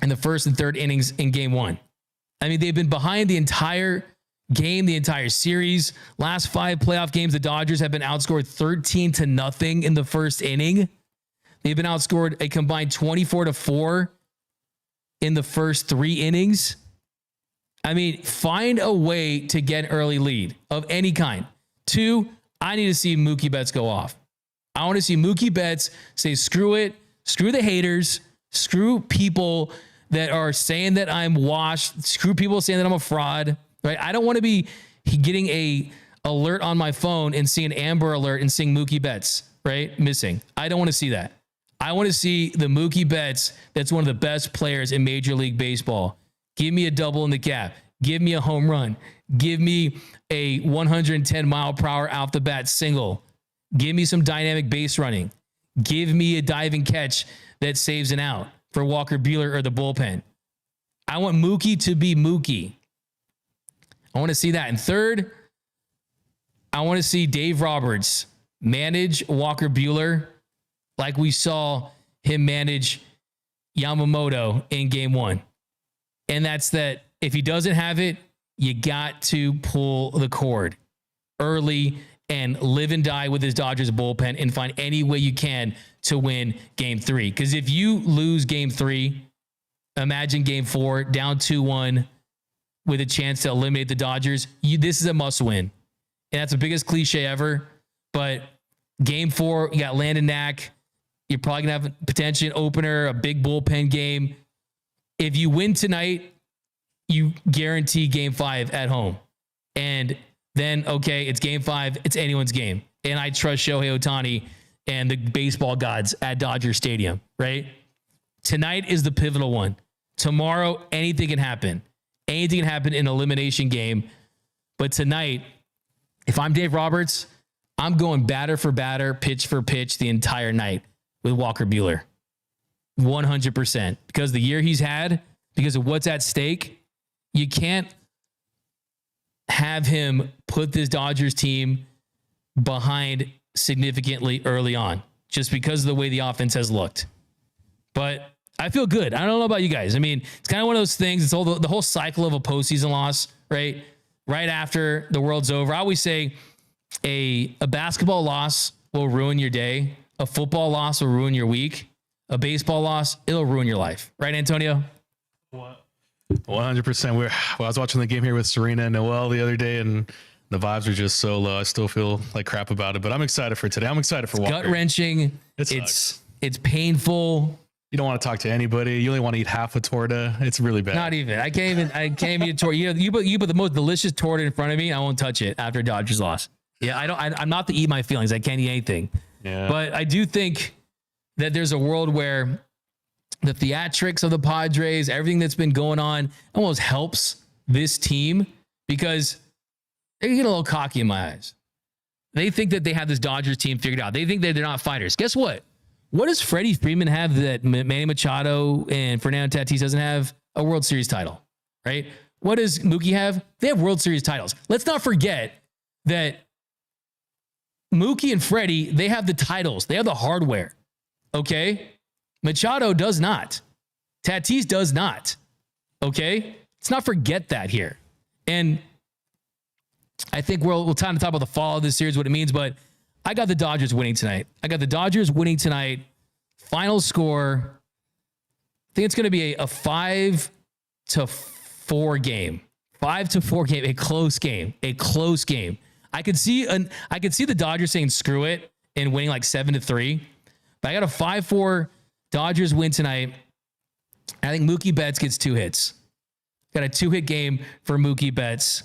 in the first and third innings in Game 1. I mean, they've been behind the entire game, the entire series. Last 5 playoff games, the Dodgers have been outscored 13-0 in the first inning. They've been outscored a combined 24-4 in the first 3 innings. I mean, find a way to get an early lead of any kind. 2, I need to see Mookie Betts go off. I want to see Mookie Betts say, screw it, screw the haters, screw people that are saying that I'm washed, screw people saying that I'm a fraud, right? I don't want to be getting a alert on my phone and seeing an Amber Alert and seeing Mookie Betts, right, missing. I don't want to see that. I want to see the Mookie Betts that's one of the best players in Major League Baseball. Give me a double in the gap. Give me a home run. Give me a 110-mile-per-hour out the bat single. Give me some dynamic base running. Give me a diving catch that saves an out for Walker Buehler or the bullpen. I want Mookie to be Mookie. I want to see that. And third, I want to see Dave Roberts manage Walker Buehler like we saw him manage Yamamoto in Game 1. And that's that if he doesn't have it, you got to pull the cord early and live and die with his Dodgers bullpen and find any way you can to win Game 3. Because if you lose Game 3, imagine Game 4, down 2-1 with a chance to eliminate the Dodgers. This is a must win. And that's the biggest cliche ever. But Game 4, you got Landon Knack. You're probably going to have potentially an opener, a big bullpen game. If you win tonight, you guarantee Game 5 at home. And then, okay, it's Game 5. It's anyone's game. And I trust Shohei Ohtani and the baseball gods at Dodger Stadium, right? Tonight is the pivotal one. Tomorrow, anything can happen. Anything can happen in an elimination game. But tonight, if I'm Dave Roberts, I'm going batter for batter, pitch for pitch the entire night with Walker Buehler. 100%. Because the year he's had, because of what's at stake, you can't have him put this Dodgers team behind significantly early on, just because of the way the offense has looked. But I feel good. I don't know about you guys. I mean, it's kind of one of those things. It's all the whole cycle of a postseason loss, right? Right after the world's over. I always say a basketball loss will ruin your day. A football loss will ruin your week. A baseball loss, it'll ruin your life. Right, Antonio? 100%. I was watching the game here with Serena and Noel the other day, and the vibes are just so low. I still feel like crap about it, but I'm excited for today. I'm excited for Walker. Gut wrenching. It's painful. You don't want to talk to anybody. You only want to eat half a torta. It's really bad. Not even. I can't even eat a torta. You put the most delicious torta in front of me, I won't touch it after Dodgers loss. Yeah, I'm not to eat my feelings. I can't eat anything. Yeah. But I do think that there's a world where the theatrics of the Padres, everything that's been going on, almost helps this team because they get a little cocky in my eyes. They think that they have this Dodgers team figured out. They think that they're not fighters. Guess what? What does Freddie Freeman have that Manny Machado and Fernando Tatis doesn't have? A World Series title, right? What does Mookie have? They have World Series titles. Let's not forget that Mookie and Freddie, they have the titles. They have the hardware, okay? Machado does not. Tatis does not, okay? Let's not forget that here. And I think we'll time to talk about the fall of this series, what it means, but I got the Dodgers winning tonight. Final score, I think it's going to be a 5-4 game. 5-4 game, a close game. I could see the Dodgers saying screw it and winning like 7-3. But I got a 5-4 Dodgers win tonight. I think Mookie Betts gets 2 hits. Got a 2-hit game for Mookie Betts.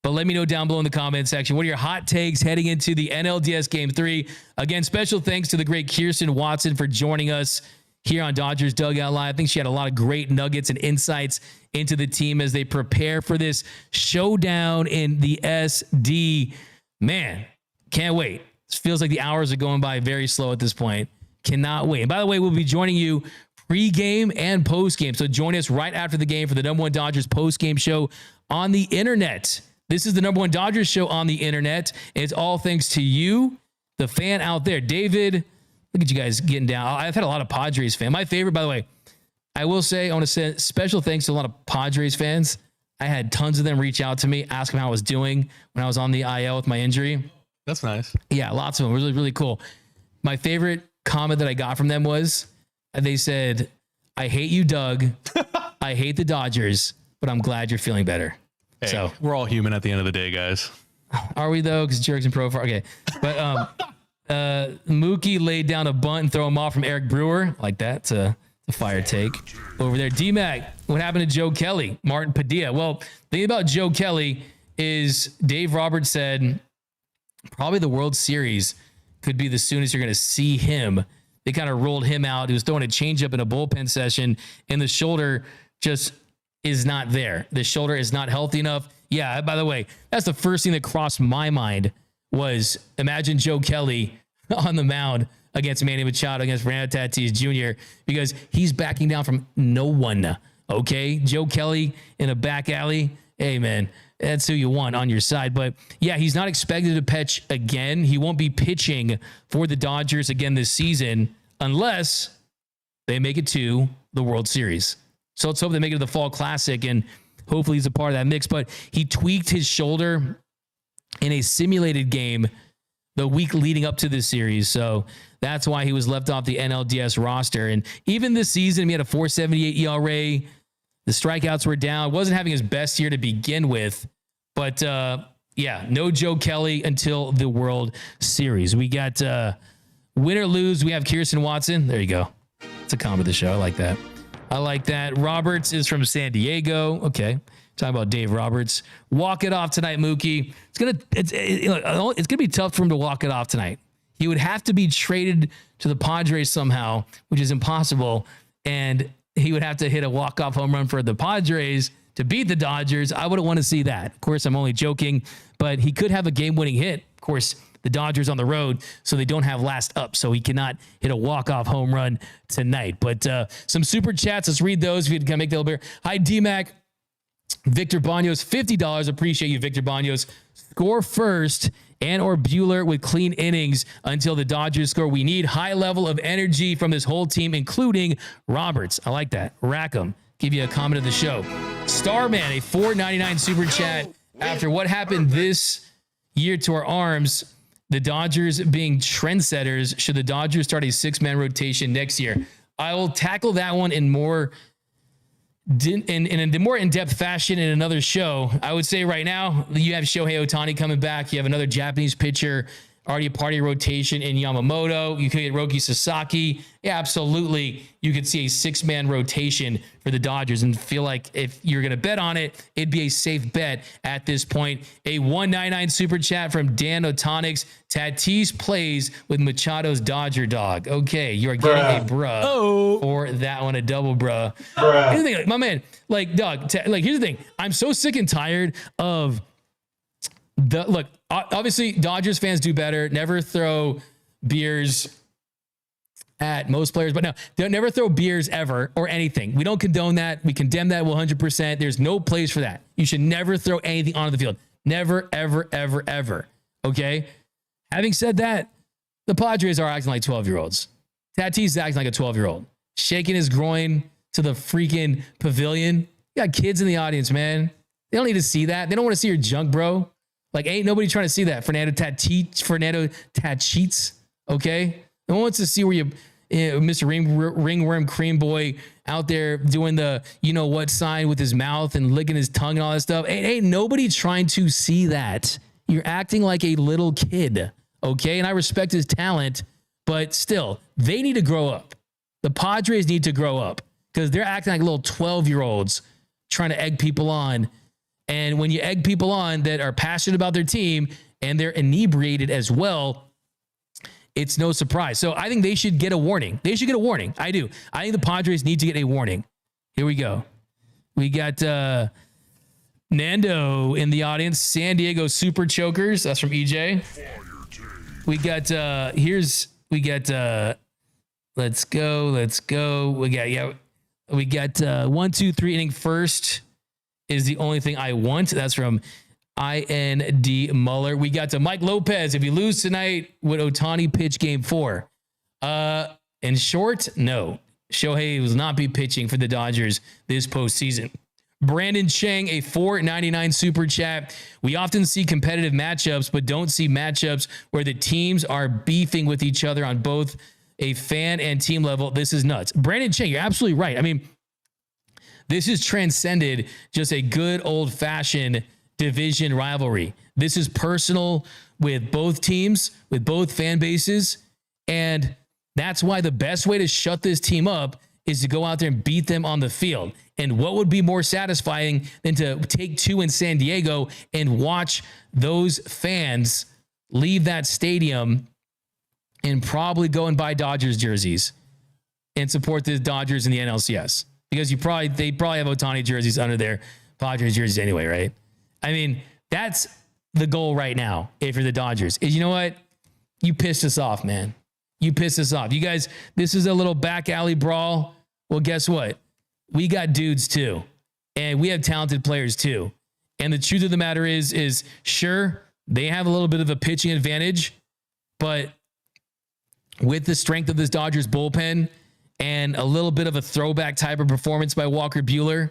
But let me know down below in the comment section, what are your hot takes heading into the NLDS Game 3? Again, special thanks to the great Kirsten Watson for joining us here on Dodgers Dugout Live. I think she had a lot of great nuggets and insights into the team as they prepare for this showdown in the SD. Man, can't wait. It feels like the hours are going by very slow at this point. Cannot wait. And by the way, we'll be joining you pre-game and post-game. So join us right after the game for the #1 Dodgers post-game show on the internet. This is the #1 Dodgers show on the internet. It's all thanks to you, the fan out there. David, look at you guys getting down. I've had a lot of Padres fans. My favorite, by the way, I will say, I want to say special thanks to a lot of Padres fans. I had tons of them reach out to me, ask them how I was doing when I was on the IL with my injury. That's nice. Yeah, lots of them. Really, really cool. My favorite comment that I got from them was, they said, I hate you, Doug. I hate the Dodgers, but I'm glad you're feeling better. Hey, so we're all human at the end of the day, guys. Are we though? Because jerks and profile. Okay, but Mookie laid down a bunt and throw him off from Eric Brewer like that. It's a fire take over there. D-Mac, what happened to Joe Kelly? Martin Padilla. Well, the thing about Joe Kelly is Dave Roberts said probably the World Series could be the soonest you're going to see him. They kind of rolled him out. He was throwing a changeup in a bullpen session, and the shoulder just is not there. The shoulder is not healthy enough. Yeah, by the way, that's the first thing that crossed my mind was imagine Joe Kelly on the mound against Manny Machado, against Fernando Tatis Jr., because he's backing down from no one, okay? Joe Kelly in a back alley, hey, man, that's who you want on your side. But, yeah, he's not expected to pitch again. He won't be pitching for the Dodgers again this season unless they make it to the World Series. So let's hope they make it to the Fall Classic, and hopefully he's a part of that mix. But he tweaked his shoulder in a simulated game the week leading up to this series. So that's why he was left off the NLDS roster. And even this season, he had a 4.78 ERA. The strikeouts were down. Wasn't having his best year to begin with. But, yeah, no Joe Kelly until the World Series. We got win or lose. We have Kirsten Watson. There you go. It's a comment of the show. I like that. Roberts is from San Diego. Okay. Talking about Dave Roberts. Walk it off tonight, Mookie. It's gonna be tough for him to walk it off tonight. He would have to be traded to the Padres somehow, which is impossible. And he would have to hit a walk-off home run for the Padres to beat the Dodgers. I wouldn't want to see that. Of course, I'm only joking, but he could have a game-winning hit. Of course, the Dodgers on the road, so they don't have last up, so he cannot hit a walk-off home run tonight. But some super chats, let's read those if you can make that a little bit. Hi, D-Mac. Victor Banos, $50. Appreciate you, Victor Banos. Score first and or Buehler with clean innings until the Dodgers score. We need high level of energy from this whole team, including Roberts. I like that. Rackham, give you a comment of the show. Starman, a $4.99 super chat. After what happened this year to our arms, the Dodgers being trendsetters, should the Dodgers start a 6-man rotation next year? I will tackle that one in more in a more in-depth fashion in another show. I would say right now you have Shohei Ohtani coming back. You have another Japanese pitcher already a party rotation in Yamamoto. You could get Roki Sasaki. Yeah, absolutely. You could see a 6-man rotation for the Dodgers and feel like if you're going to bet on it, it'd be a safe bet at this point. A $1.99 super chat from Dan Otonics. Tatis plays with Machado's Dodger dog. Okay, you are getting a bruh for that one, a double bruh. Here's the thing, like, my man, like, dog, here's the thing. I'm so sick and tired of look, obviously Dodgers fans do better. Never throw beers at most players, but no, don't never throw beers ever or anything. We don't condone that. We condemn that 100%. There's no place for that. You should never throw anything onto the field. Never, ever, ever, ever. Okay. Having said that, the Padres are acting like 12-year-olds. Tatis is acting like a 12-year-old, shaking his groin to the freaking pavilion. You got kids in the audience, man. They don't need to see that. They don't want to see your junk, bro. Like, ain't nobody trying to see that. Fernando Tatis, okay? No one wants to see where you Mr. Ringworm Cream Boy out there doing the you-know-what sign with his mouth and licking his tongue and all that stuff. Ain't nobody trying to see that. You're acting like a little kid, okay? And I respect his talent, but still, they need to grow up. The Padres need to grow up because they're acting like little 12-year-olds trying to egg people on. And when you egg people on that are passionate about their team and they're inebriated as well, it's no surprise. So I think they should get a warning. They should get a warning. I do. I think the Padres need to get a warning. Here we go. We got Nando in the audience. San Diego Super Chokers. That's from EJ. We got let's go. We got 1, 2, 3 inning first is the only thing I want. That's from IND Muller. We got to Mike Lopez. If you lose tonight, would Ohtani pitch game 4? In short, no. Shohei will not be pitching for the Dodgers this postseason. Brandon Chang, a $4.99 super chat. We often see competitive matchups, but don't see matchups where the teams are beefing with each other on both a fan and team level. This is nuts. Brandon Chang, you're absolutely right. I mean, this has transcended just a good old-fashioned division rivalry. This is personal with both teams, with both fan bases, and that's why the best way to shut this team up is to go out there and beat them on the field. And what would be more satisfying than to take 2 in San Diego and watch those fans leave that stadium and probably go and buy Dodgers jerseys and support the Dodgers in the NLCS? Because they probably have Ohtani jerseys under their Padres jerseys anyway, right? I mean, that's the goal right now if you're the Dodgers. Is, you know what? You pissed us off, man. You pissed us off. You guys, this is a little back alley brawl. Well, guess what? We got dudes too. And we have talented players too. And the truth of the matter is sure, they have a little bit of a pitching advantage, but with the strength of this Dodgers bullpen and a little bit of a throwback type of performance by Walker Buehler,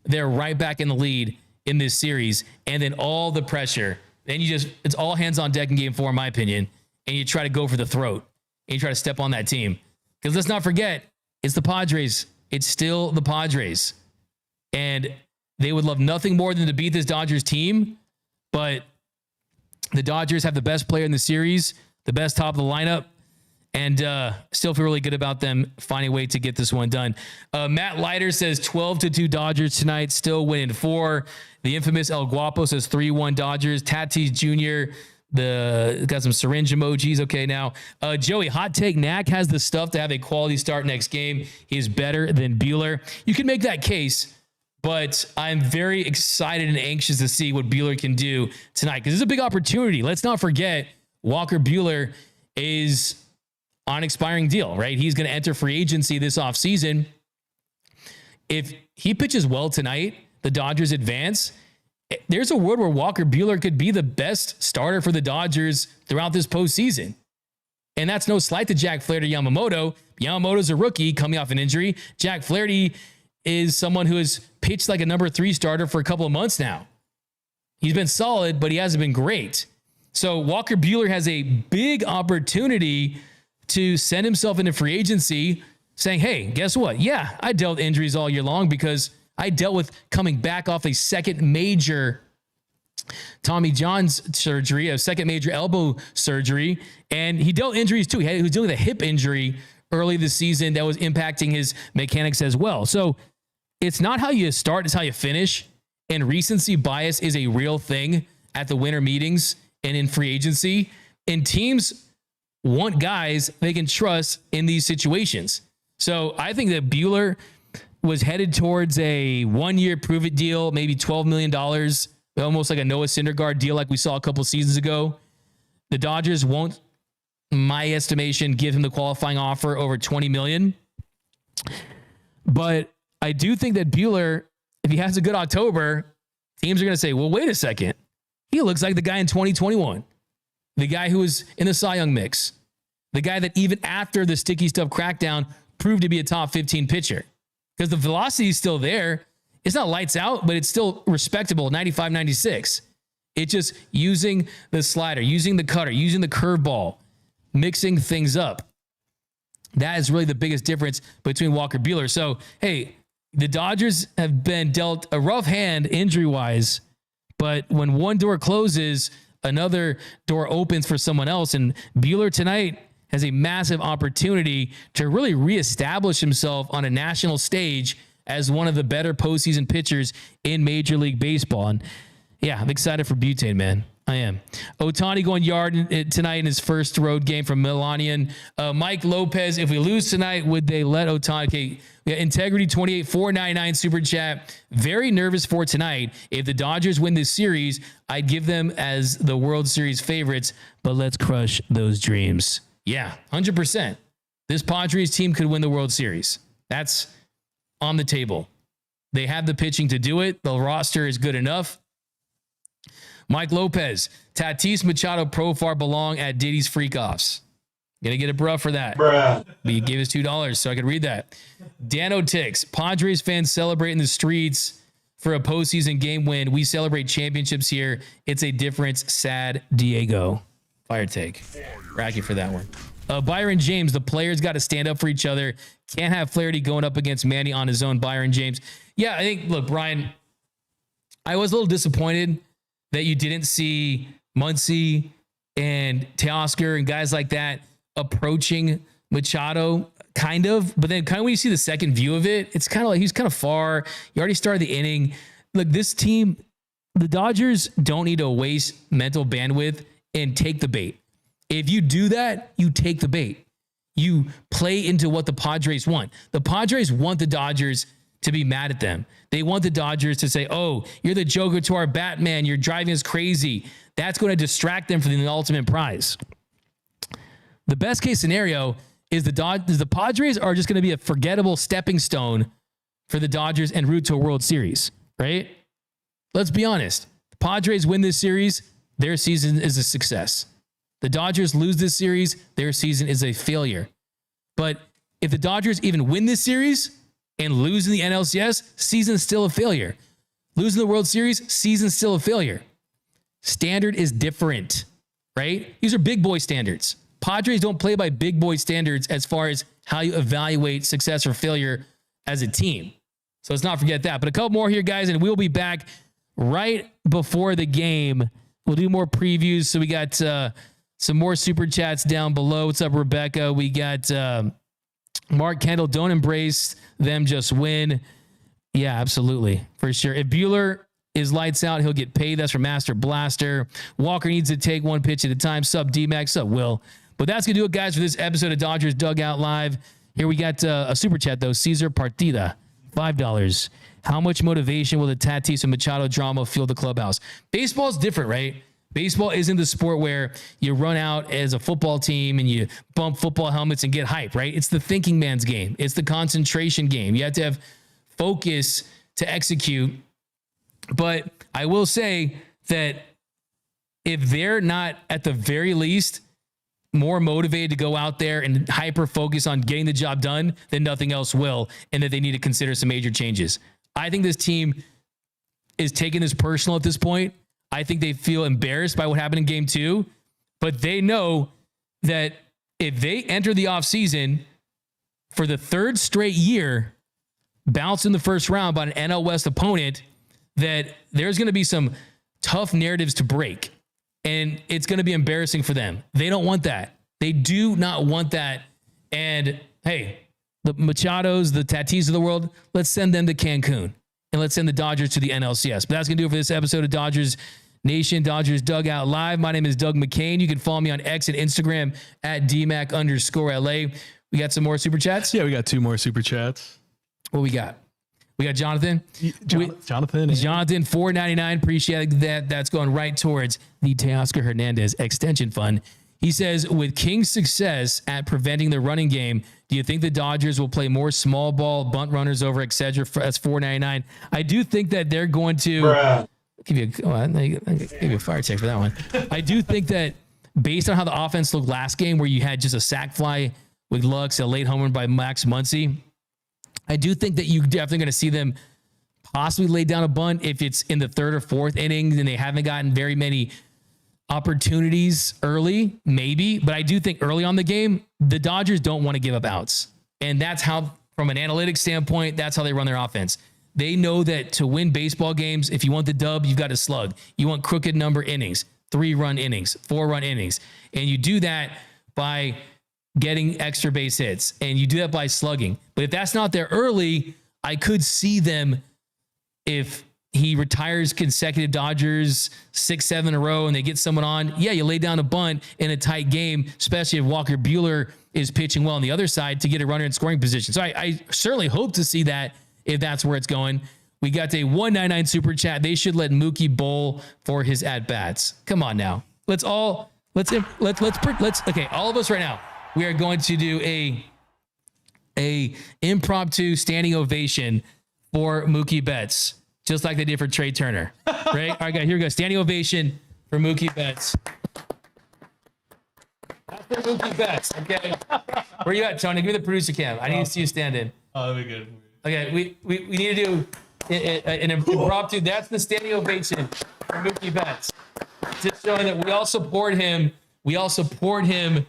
they're right back in the lead in this series. And then all the pressure, then it's all hands on deck in game 4, in my opinion. And you try to go for the throat and you try to step on that team. Because let's not forget, it's the Padres. It's still the Padres. And they would love nothing more than to beat this Dodgers team. But the Dodgers have the best player in the series, the best top of the lineup, and still feel really good about them finding a way to get this one done. Matt Leiter says 12-2 Dodgers tonight, still winning 4. The infamous El Guapo says 3-1 Dodgers. Tatis Jr., got some syringe emojis. Okay, now Joey, hot take: Knack has the stuff to have a quality start next game. He's better than Buehler. You can make that case, but I'm very excited and anxious to see what Buehler can do tonight because it's a big opportunity. Let's not forget Walker Buehler is on an expiring deal, right? He's going to enter free agency this offseason. If he pitches well tonight, the Dodgers advance. there's a world where Walker Buehler could be the best starter for the Dodgers throughout this postseason. And that's no slight to Jack Flaherty Yamamoto. Yamamoto's a rookie coming off an injury. Jack Flaherty is someone who has pitched like a number 3 starter for a couple of months now. He's been solid, but he hasn't been great. So Walker Buehler has a big opportunity to send himself into free agency saying, hey, guess what? Yeah, I dealt with injuries all year long because I dealt with coming back off a second major Tommy John's surgery, a second major elbow surgery, and he dealt injuries too. He was dealing with a hip injury early this season that was impacting his mechanics as well. So it's not how you start, it's how you finish. And recency bias is a real thing at the winter meetings and in free agency. And teams want guys they can trust in these situations. So I think that Buehler was headed towards a 1-year prove-it deal, maybe $12 million, almost like a Noah Syndergaard deal like we saw a couple seasons ago. The Dodgers won't, my estimation, give him the qualifying offer over $20 million. But I do think that Buehler, if he has a good October, teams are going to say, well, wait a second. He looks like the guy in 2021, the guy who was in the Cy Young mix, the guy that even after the sticky stuff crackdown proved to be a top 15 pitcher because the velocity is still there. It's not lights out, but it's still respectable, 95, 96. It's just using the slider, using the cutter, using the curveball, mixing things up. That is really the biggest difference between Walker Buehler. So, hey, the Dodgers have been dealt a rough hand injury-wise, but when one door closes, another door opens for someone else. And Buehler tonight has a massive opportunity to really reestablish himself on a national stage as one of the better postseason pitchers in Major League Baseball. And yeah, I'm excited for Butane, man. I am. Ohtani going yard tonight in his first road game from Milanian. Mike Lopez, if we lose tonight, would they let Ohtani? Okay, we got Integrity 28499 super chat. Very nervous for tonight. If the Dodgers win this series, I'd give them as the World Series favorites, but let's crush those dreams. Yeah, 100%. This Padres team could win the World Series. That's on the table. They have the pitching to do it. The roster is good enough. Mike Lopez, Tatis Machado Profar belong at Diddy's Freak-Offs. Gonna get a bruh for that. Bruh. But you gave us $2 so I could read that. Dano Tix, Padres fans celebrate in the streets for a postseason game win. We celebrate championships here. It's a difference. Sad Diego. Fire take. Rack you for that one. Byron James, the players got to stand up for each other. Can't have Flaherty going up against Manny on his own. Byron James. Yeah, I think, look, Brian, I was a little disappointed that you didn't see Muncy and Teoscar and guys like that approaching Machado, kind of. But then kind of when you see the second view of it, it's kind of like he's kind of far. You already started the inning. Look, this team, the Dodgers don't need to waste mental bandwidth and take the bait. If you do that, you take the bait. You play into what the Padres want. The Padres want the Dodgers to be mad at them. They want the Dodgers to say, oh, you're the Joker to our Batman. You're driving us crazy. That's going to distract them from the ultimate prize. The best case scenario is the Padres are just going to be a forgettable stepping stone for the Dodgers and route to a World Series, right? Let's be honest. The Padres win this series, their season is a success. The Dodgers lose this series, their season is a failure. But if the Dodgers even win this series and lose in the NLCS, season's still a failure. Losing the World Series, season's still a failure. Standard is different, right? These are big boy standards. Padres don't play by big boy standards as far as how you evaluate success or failure as a team. So let's not forget that. But a couple more here, guys, and we'll be back right before the game. We'll do more previews. So we got some more super chats down below. What's up, Rebecca? We got Mark Kendall. Don't embrace them, just win. Yeah, absolutely. For sure. If Buehler is lights out, he'll get paid. That's from Master Blaster. Walker needs to take one pitch at a time. Sub D-Max. Sub Will. But that's going to do it, guys, for this episode of Dodgers Dugout Live. Here we got a super chat, though. Caesar Partida, $5. How much motivation will the Tatis and Machado drama fuel the clubhouse? Baseball's different, right? Baseball isn't the sport where you run out as a football team and you bump football helmets and get hype, right? It's the thinking man's game. It's the concentration game. You have to have focus to execute But I will say that if they're not at the very least more motivated to go out there and hyper focus on getting the job done, then nothing else will, and that they need to consider some major changes. I think this team is taking this personal at this point. I think they feel embarrassed by what happened in game 2, but they know that if they enter the offseason for the 3rd straight year, bounce in the first round by an NL West opponent, that there's going to be some tough narratives to break. And it's going to be embarrassing for them. They don't want that. They do not want that. And hey, the Machados, the Tatis of the world, let's send them to Cancun and let's send the Dodgers to the NLCS. But that's going to do it for this episode of Dodgers Nation, Dodgers Dugout Live. My name is Doug McKain. You can follow me on X and Instagram at DMAC_LA. We got some more super chats? Yeah, we got 2 more super chats. What we got? We got Jonathan. Jonathan, $4.99. Appreciate that. That's going right towards the Teoscar Hernandez Extension Fund. He says, with King's success at preventing the running game, do you think the Dodgers will play more small ball, bunt runners over, etc.? That's $4.99. I do think that they're going to give you a fire check for that one. I do think that based on how the offense looked last game, where you had just a sac fly with Lux, a late home run by Max Muncy, I do think that you're definitely going to see them possibly lay down a bunt if it's in the 3rd or 4th inning and they haven't gotten very many opportunities early, maybe. But I do think early on the game, the Dodgers don't want to give up outs. And that's how, from an analytics standpoint, that's how they run their offense. They know that to win baseball games, if you want the dub, you've got to slug. You want crooked number innings, 3-run innings, 4-run innings. And you do that by getting extra base hits, and you do that by slugging. But if that's not there early, I could see them, if he retires consecutive Dodgers 6-7 in a row and they get someone on, yeah, you lay down a bunt in a tight game, especially if Walker Buehler is pitching well on the other side, to get a runner in scoring position. So I certainly hope to see that if that's where it's going. We got a $1.99 super chat. They should let Mookie bowl for his at-bats. Come on now. Let's all okay, all of us right now. We are going to do a impromptu standing ovation for Mookie Betts, just like they did for Trey Turner. Right? All right, guys, here we go. Standing ovation for Mookie Betts. That's for Mookie Betts, okay? Where you at, Tony? Give me the producer cam. I need to see you stand in. Oh, that'd be good. Okay, we need to do an impromptu. That's the standing ovation for Mookie Betts. Just showing that we all support him.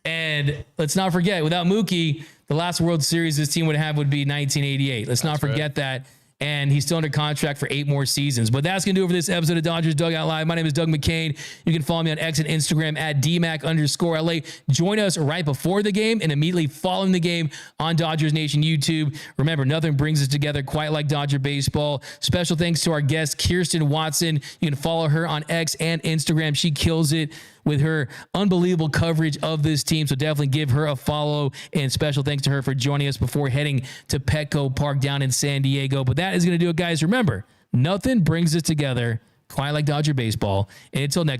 And let's not forget, without Mookie, the last World Series this team would have would be 1988. Let's not forget that. And he's still under contract for 8 more seasons. But that's going to do it for this episode of Dodgers Dugout Live. My name is Doug McKain. You can follow me on X and Instagram at DMAC_LA. Join us right before the game and immediately following the game on Dodgers Nation YouTube. Remember, nothing brings us together quite like Dodger baseball. Special thanks to our guest, Kirsten Watson. You can follow her on X and Instagram. She kills it with her unbelievable coverage of this team. So definitely give her a follow, and special thanks to her for joining us before heading to Petco Park down in San Diego. But that is going to do it, guys. Remember, nothing brings us together quite like Dodger baseball. And until next